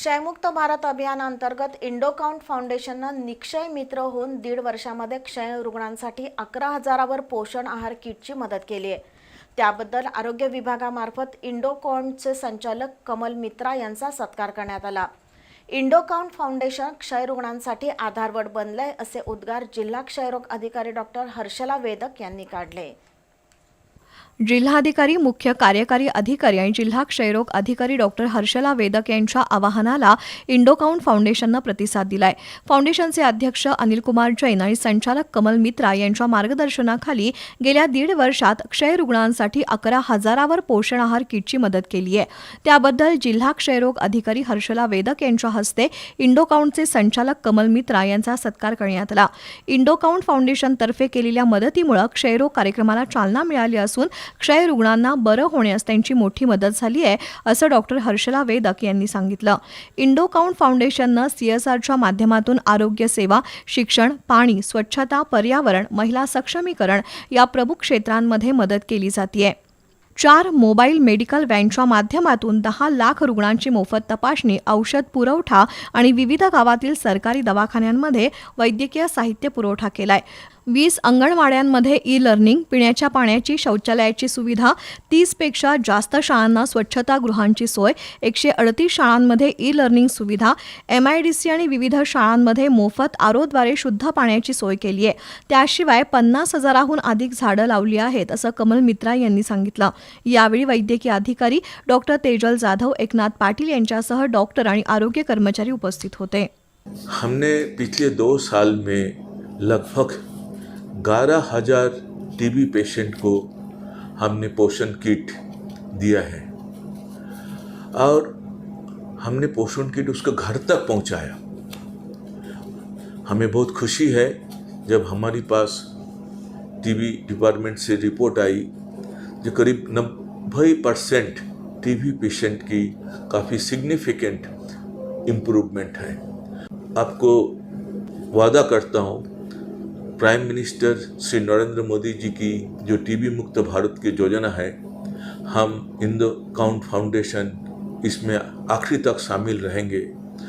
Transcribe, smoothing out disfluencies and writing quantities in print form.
क्षयमुक्त भारत अभियानाअंतर्गत इंडोकाउंट फाउंडेशननं निक्षय मित्र होऊन 1.5 वर्षामध्ये क्षय रुग्णांसाठी 11,000वर पोषण आहार किटची मदत केली आहे। त्याबद्दल आरोग्य विभागामार्फत इंडोकाउंटचे संचालक कमल मित्रा यांचा सत्कार करण्यात आला। इंडोकाउंट फाउंडेशन क्षय रुग्णांसाठी आधारवड बनलंय असे उद्गार जिल्हा क्षयरोग अधिकारी डॉक्टर हर्षला वेदक यांनी काढले। जिल्हाधिकारी, मुख्य कार्यकारी अधिकारी आणि जिल्हा क्षयरोग अधिकारी डॉक्टर हर्षला वेदक यांच्या आवाहनाला इंडोकाउंट फाउंडेशननं प्रतिसाद दिलाय। फाउंडेशनचे अध्यक्ष अनिल कुमार जैन आणि संचालक कमल मित्रा यांच्या मार्गदर्शनाखाली गेल्या 1.5 वर्षात क्षय रुग्णांसाठी 11,000वर पोषण आहार किटची मदत केली आहे। त्याबद्दल जिल्हा क्षयरोग अधिकारी हर्षला वेदक यांच्या हस्ते इंडोकाउंटचे संचालक कमल मित्रा यांचा सत्कार करण्यात आला। इंडोकाउंट फाउंडेशनतर्फे केलेल्या मदतीमुळे क्षयरोग कार्यक्रमाला चालना मिळाली असून क्षय रुग्णांना बरं होण्यास त्यांची मोठी मदत झाली आहे असं डॉक्टर हर्षला वेदक यांनी सांगितलं। इंडोकाउंट फाउंडेशननं CSRच्या माध्यमातून आरोग्य सेवा, शिक्षण, पाणी, स्वच्छता, पर्यावरण, महिला सक्षमीकरण या प्रमुख क्षेत्रांमध्ये मदत केली जाते। 4 मोबाईल मेडिकल व्हॅनच्या माध्यमातून 10 लाख रुग्णांची मोफत तपासणी, औषध पुरवठा आणि विविध गावातील सरकारी दवाखान्यांमध्ये वैद्यकीय साहित्य पुरवठा केलाय। 20 अंगणवाड्यांमध्ये ई-लर्निंग, पिण्याच्या पाण्याची, शौचालयाची सुविधा, 30 पेक्षा जास्त शाळांना स्वच्छतागृहांची सोय, 138 शाळांमध्ये ई-लर्निंग सुविधा, MIDC आणि विविध शाळांमध्ये मोफत आरोद्वारे शुद्ध पाण्याची सोय केली आहे। त्याशिवाय 50,000हून अधिक झाडं लावली आहेत असं कमल मित्रा यांनी सांगितलं। यावेळी वैद्यकीय अधिकारी डॉक्टर तेजल जाधव, एकनाथ पाटील यांच्यासह डॉक्टर आणि आरोग्य कर्मचारी उपस्थित होते। हमने पिछले 2 साल में लगभग 11,000 TB पेशेंट को हमने पोषण किट दिया है और हमने पोषण किट उसको घर तक पहुंचाया। हमें बहुत खुशी है जब हमारे पास TB डिपार्टमेंट से रिपोर्ट आई जो करीब 90% TB पेशेंट की काफ़ी सिग्निफिकेंट इम्प्रूवमेंट है। आपको वादा करता हूँ प्राइम मिनिस्टर श्री नरेंद्र मोदी जी की जो TB मुक्त भारत की योजना है, हम इंडोकाउंट फाउंडेशन इसमें आखिरी तक शामिल रहेंगे।